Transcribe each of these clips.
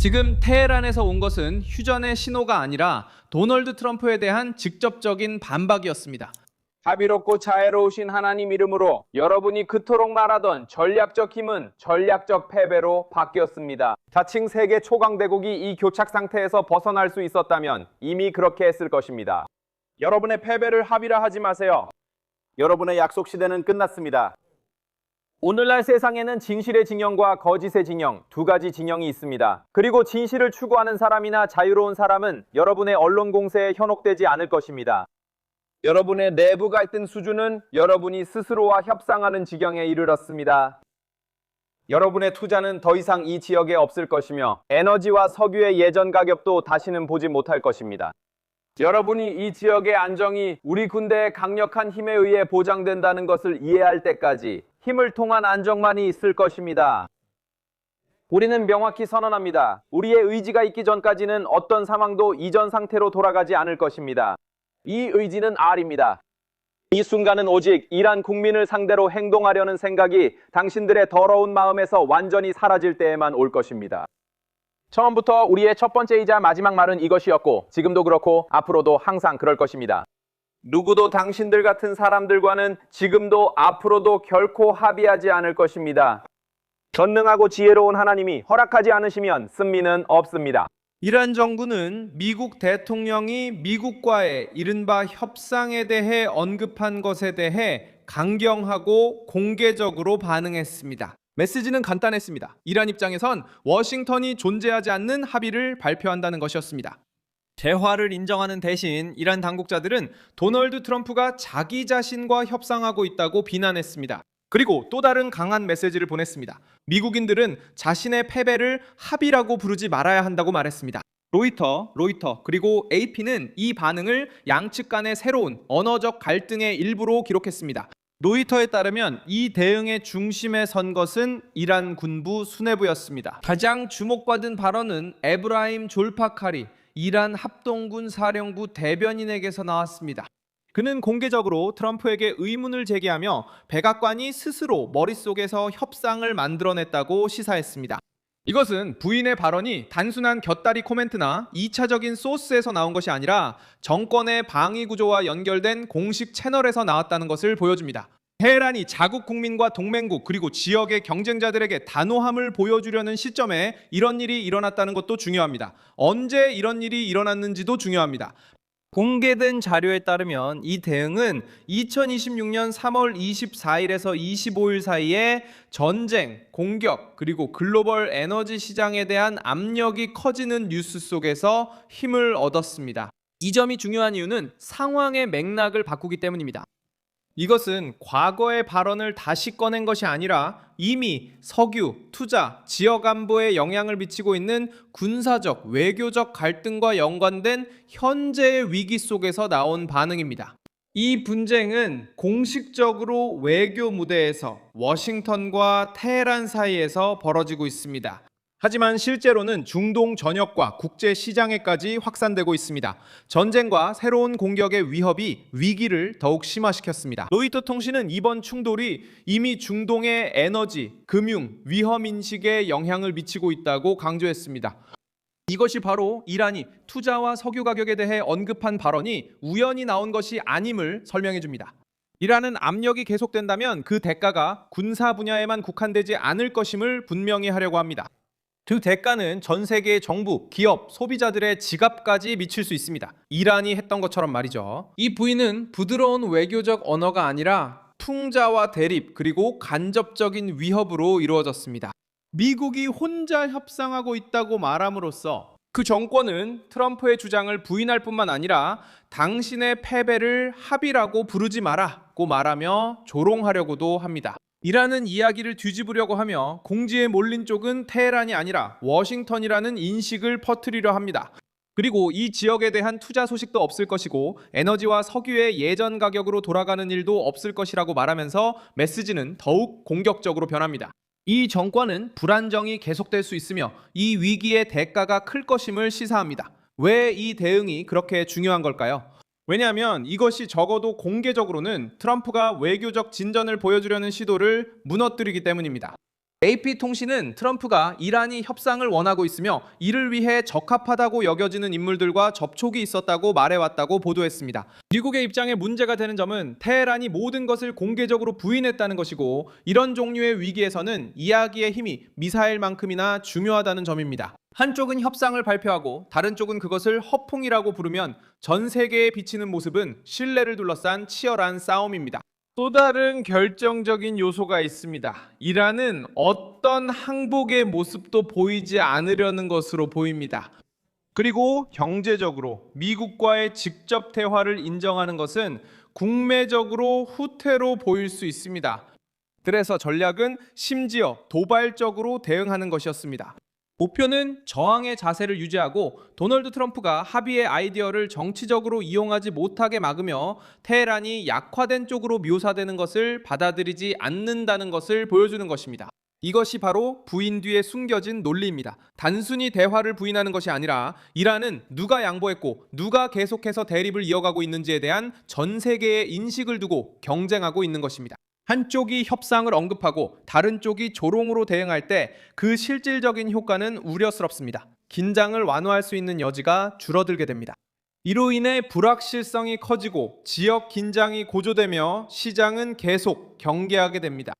지금 테헤란에서 온 것은 휴전의 신호가 아니라 도널드 트럼프에 대한 직접적인 반박이었습니다. 자비롭고 자애로우신 하나님 이름으로 여러분이 그토록 말하던 전략적 힘은 전략적 패배로 바뀌었습니다. 자칭 세계 초강대국이 이 교착 상태에서 벗어날 수 있었다면 이미 그렇게 했을 것입니다. 여러분의 패배를 합의라 하지 마세요. 여러분의 약속 시대는 끝났습니다. 오늘날 세상에는 진실의 진영과 거짓의 진영, 두 가지 진영이 있습니다. 그리고 진실을 추구하는 사람이나 자유로운 사람은 여러분의 언론 공세에 현혹되지 않을 것입니다. 여러분의 내부 갈등 수준은 여러분이 스스로와 협상하는 지경에 이르렀습니다. 여러분의 투자는 더 이상 이 지역에 없을 것이며 에너지와 석유의 예전 가격도 다시는 보지 못할 것입니다. 여러분이 이 지역의 안정이 우리 군대의 강력한 힘에 의해 보장된다는 것을 이해할 때까지 힘을 통한 안정만이 있을 것입니다. 우리는 명확히 선언합니다. 우리의 의지가 있기 전까지는 어떤 상황도 이전 상태로 돌아가지 않을 것입니다. 이 의지는 R입니다. 이 순간은 오직 이란 국민을 상대로 행동하려는 생각이 당신들의 더러운 마음에서 완전히 사라질 때에만 올 것입니다. 처음부터 우리의 첫 번째이자 마지막 말은 이것이었고 지금도 그렇고 앞으로도 항상 그럴 것입니다. 누구도 당신들 같은 사람들과는 지금도 앞으로도 결코 합의하지 않을 것입니다. 전능하고 지혜로운 하나님이 허락하지 않으시면 승리는 없습니다. 이란 정부는 미국 대통령이 미국과의 이른바 협상에 대해 언급한 것에 대해 강경하고 공개적으로 반응했습니다. 메시지는 간단했습니다. 이란 입장에선 워싱턴이 존재하지 않는 합의를 발표한다는 것이었습니다. 대화를 인정하는 대신 이란 당국자들은 도널드 트럼프가 자기 자신과 협상하고 있다고 비난했습니다. 그리고 또 다른 강한 메시지를 보냈습니다. 미국인들은 자신의 패배를 합의라고 부르지 말아야 한다고 말했습니다. 로이터, 그리고 AP는 이 반응을 양측 간의 새로운 언어적 갈등의 일부로 기록했습니다. 로이터에 따르면 이 대응의 중심에 선 것은 이란 군부 수뇌부였습니다. 가장 주목받은 발언은 에브라임 졸파카리, 이란 합동군 사령부 대변인에게서 나왔습니다. 그는 공개적으로 트럼프에게 의문을 제기하며 백악관이 스스로 머릿속에서 협상을 만들어냈다고 시사했습니다. 이것은 부인의 발언이 단순한 곁다리 코멘트나 2차적인 소스에서 나온 것이 아니라 정권의 방위 구조와 연결된 공식 채널에서 나왔다는 것을 보여줍니다. 테헤란이 자국 국민과 동맹국 그리고 지역의 경쟁자들에게 단호함을 보여주려는 시점에 이런 일이 일어났다는 것도 중요합니다. 언제 이런 일이 일어났는지도 중요합니다. 공개된 자료에 따르면 이 대응은 2026년 3월 24일에서 25일 사이에 전쟁, 공격, 그리고 글로벌 에너지 시장에 대한 압력이 커지는 뉴스 속에서 힘을 얻었습니다. 이 점이 중요한 이유는 상황의 맥락을 바꾸기 때문입니다. 이것은 과거의 발언을 다시 꺼낸 것이 아니라 이미 석유, 투자, 지역 안보에 영향을 미치고 있는 군사적, 외교적 갈등과 연관된 현재의 위기 속에서 나온 반응입니다. 이 분쟁은 공식적으로 외교 무대에서 워싱턴과 테헤란 사이에서 벌어지고 있습니다. 하지만 실제로는 중동 전역과 국제 시장에까지 확산되고 있습니다. 전쟁과 새로운 공격의 위협이 위기를 더욱 심화시켰습니다. 로이터 통신은 이번 충돌이 이미 중동의 에너지, 금융, 위험 인식에 영향을 미치고 있다고 강조했습니다. 이것이 바로 이란이 투자와 석유 가격에 대해 언급한 발언이 우연히 나온 것이 아님을 설명해 줍니다. 이란은 압력이 계속된다면 그 대가가 군사 분야에만 국한되지 않을 것임을 분명히 하려고 합니다. 그 대가는 전 세계의 정부, 기업, 소비자들의 지갑까지 미칠 수 있습니다. 이란이 했던 것처럼 말이죠. 이 부인은 부드러운 외교적 언어가 아니라 풍자와 대립 그리고 간접적인 위협으로 이루어졌습니다. 미국이 혼자 협상하고 있다고 말함으로써 그 정권은 트럼프의 주장을 부인할 뿐만 아니라 당신의 패배를 합의라고 부르지 마라고 말하며 조롱하려고도 합니다. 이라는 이야기를 뒤집으려고 하며 공지에 몰린 쪽은 테헤란이 아니라 워싱턴이라는 인식을 퍼뜨리려 합니다. 그리고 이 지역에 대한 투자 소식도 없을 것이고 에너지와 석유의 예전 가격으로 돌아가는 일도 없을 것이라고 말하면서 메시지는 더욱 공격적으로 변합니다. 이 정권은 불안정이 계속될 수 있으며 이 위기의 대가가 클 것임을 시사합니다. 왜 이 대응이 그렇게 중요한 걸까요? 왜냐하면 이것이 적어도 공개적으로는 트럼프가 외교적 진전을 보여주려는 시도를 무너뜨리기 때문입니다. AP통신은 트럼프가 이란이 협상을 원하고 있으며 이를 위해 적합하다고 여겨지는 인물들과 접촉이 있었다고 말해왔다고 보도했습니다. 미국의 입장에 문제가 되는 점은 테헤란이 모든 것을 공개적으로 부인했다는 것이고, 이런 종류의 위기에서는 이야기의 힘이 미사일만큼이나 중요하다는 점입니다. 한쪽은 협상을 발표하고 다른 쪽은 그것을 허풍이라고 부르면 전 세계에 비치는 모습은 신뢰를 둘러싼 치열한 싸움입니다. 또 다른 결정적인 요소가 있습니다. 이란은 어떤 항복의 모습도 보이지 않으려는 것으로 보입니다. 그리고 경제적으로 미국과의 직접 대화를 인정하는 것은 국내적으로 후퇴로 보일 수 있습니다. 그래서 전략은 심지어 도발적으로 대응하는 것이었습니다. 목표는 저항의 자세를 유지하고 도널드 트럼프가 합의의 아이디어를 정치적으로 이용하지 못하게 막으며 테헤란이 약화된 쪽으로 묘사되는 것을 받아들이지 않는다는 것을 보여주는 것입니다. 이것이 바로 부인 뒤에 숨겨진 논리입니다. 단순히 대화를 부인하는 것이 아니라 이란은 누가 양보했고 누가 계속해서 대립을 이어가고 있는지에 대한 전 세계의 인식을 두고 경쟁하고 있는 것입니다. 한쪽이 협상을 언급하고 다른 쪽이 조롱으로 대응할 때 그 실질적인 효과는 우려스럽습니다. 긴장을 완화할 수 있는 여지가 줄어들게 됩니다. 이로 인해 불확실성이 커지고 지역 긴장이 고조되며 시장은 계속 경계하게 됩니다.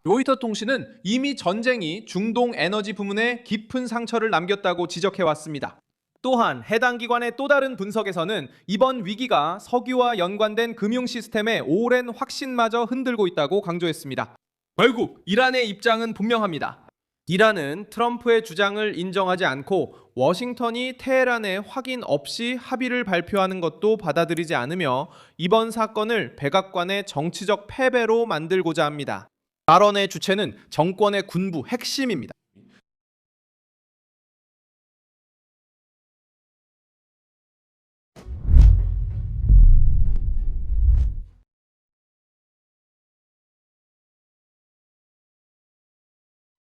로이터 통신은 이미 전쟁이 중동 에너지 부문에 깊은 상처를 남겼다고 지적해왔습니다. 또한 해당 기관의 또 다른 분석에서는 이번 위기가 석유와 연관된 금융 시스템의 오랜 확신마저 흔들고 있다고 강조했습니다. 결국 이란의 입장은 분명합니다. 이란은 트럼프의 주장을 인정하지 않고 워싱턴이 테헤란에 확인 없이 합의를 발표하는 것도 받아들이지 않으며 이번 사건을 백악관의 정치적 패배로 만들고자 합니다. 발언의 주체는 정권의 군부 핵심입니다.